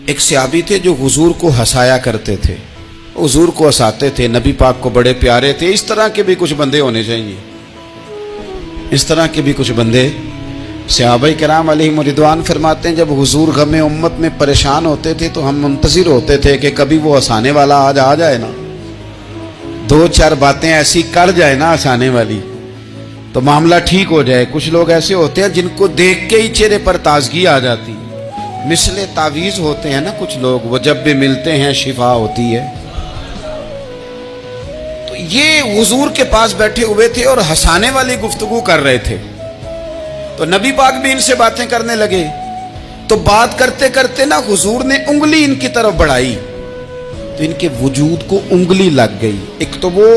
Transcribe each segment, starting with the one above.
ایک صحابی تھے جو حضور کو ہنسایا کرتے تھے، حضور کو ہنساتے تھے، نبی پاک کو بڑے پیارے تھے۔ اس طرح کے بھی کچھ بندے ہونے چاہیے، اس طرح کے بھی کچھ بندے۔ صحابہ کرام علیہم رضوان فرماتے ہیں جب حضور غم امت میں پریشان ہوتے تھے تو ہم منتظر ہوتے تھے کہ کبھی وہ ہنسانے والا آج آ جائے نا، دو چار باتیں ایسی کر جائے نا ہنسانے والی تو معاملہ ٹھیک ہو جائے۔ کچھ لوگ ایسے ہوتے ہیں جن کو دیکھ کے ہی چہرے پر تازگی آ جاتی، مثل تعویذ ہوتے ہیں نا کچھ لوگ، وہ جب بھی ملتے ہیں شفا ہوتی ہے۔ تو یہ حضور کے پاس بیٹھے ہوئے تھے اور ہنسانے والی گفتگو کر رہے تھے، تو نبی پاک بھی ان سے باتیں کرنے لگے۔ تو بات کرتے کرتے نا حضور نے انگلی ان کی طرف بڑھائی تو ان کے وجود کو انگلی لگ گئی۔ ایک تو وہ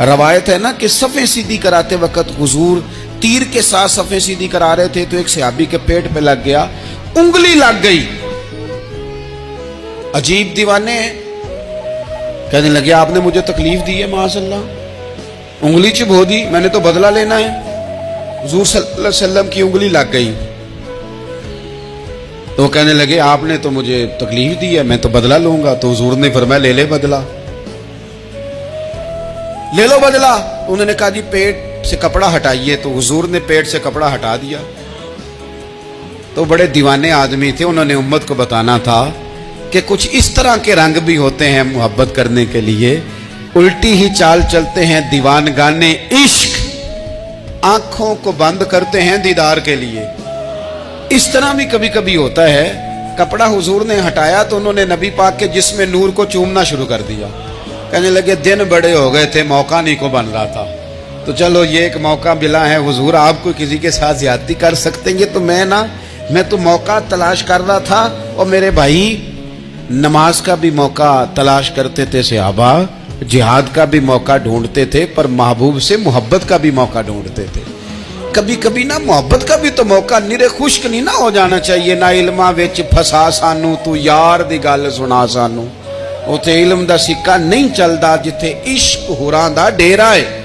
روایت ہے نا کہ صفیں سیدھی کراتے وقت حضور تیر کے ساتھ صفیں سیدھی کرا رہے تھے تو ایک صحابی کے پیٹ پہ لگ گیا، انگلی لگ گئی۔ عجیب دیوانے ہیں، کہنے لگے آپ نے مجھے تکلیف دی ہے، معاذ اللہ انگلی چبھو دی، میں نے تو بدلہ لینا ہے۔ حضور صلی اللہ علیہ وسلم کی انگلی لگ گئی تو وہ کہنے لگے آپ نے تو مجھے تکلیف دی ہے، میں تو بدلہ لوں گا۔ تو حضور نے فرمایا لے لے بدلہ، لے لو بدلہ۔ انہوں نے کہا جی پیٹ سے کپڑا ہٹائیے، تو حضور نے پیٹ سے کپڑا ہٹا دیا۔ تو بڑے دیوانے آدمی تھے، انہوں نے امت کو بتانا تھا کہ کچھ اس طرح کے رنگ بھی ہوتے ہیں محبت کرنے کے لیے، الٹی ہی چال چلتے ہیں دیوان گانے عشق، آنکھوں کو بند کرتے ہیں دیدار کے لیے۔ اس طرح بھی کبھی کبھی ہوتا ہے۔ کپڑا حضور نے ہٹایا تو انہوں نے نبی پاک کے جسم نور کو چومنا شروع کر دیا، کہنے لگے دن بڑے ہو گئے تھے، موقع نہیں کو بن رہا تھا، تو چلو یہ ایک موقع ملا ہے، حضور آپ کو کسی کے ساتھ زیادتی کر سکتے ہیں تو میں تو موقع تلاش کر رہا تھا۔ اور میرے بھائی نماز کا بھی موقع تلاش کرتے تھے صحابہ، جہاد کا بھی موقع ڈھونڈتے تھے، پر محبوب سے محبت کا بھی موقع ڈھونڈتے تھے۔ کبھی کبھی نا محبت کا بھی تو موقع نرے خشک نہیں نہ ہو جانا چاہیے۔ نہ علماں وچ پھسا سانو تو یار دی گل سنا سانو، اوتھے علم دا سکہ نہیں چلدا جتھے عشق ہوراں دا ڈیرا ہے۔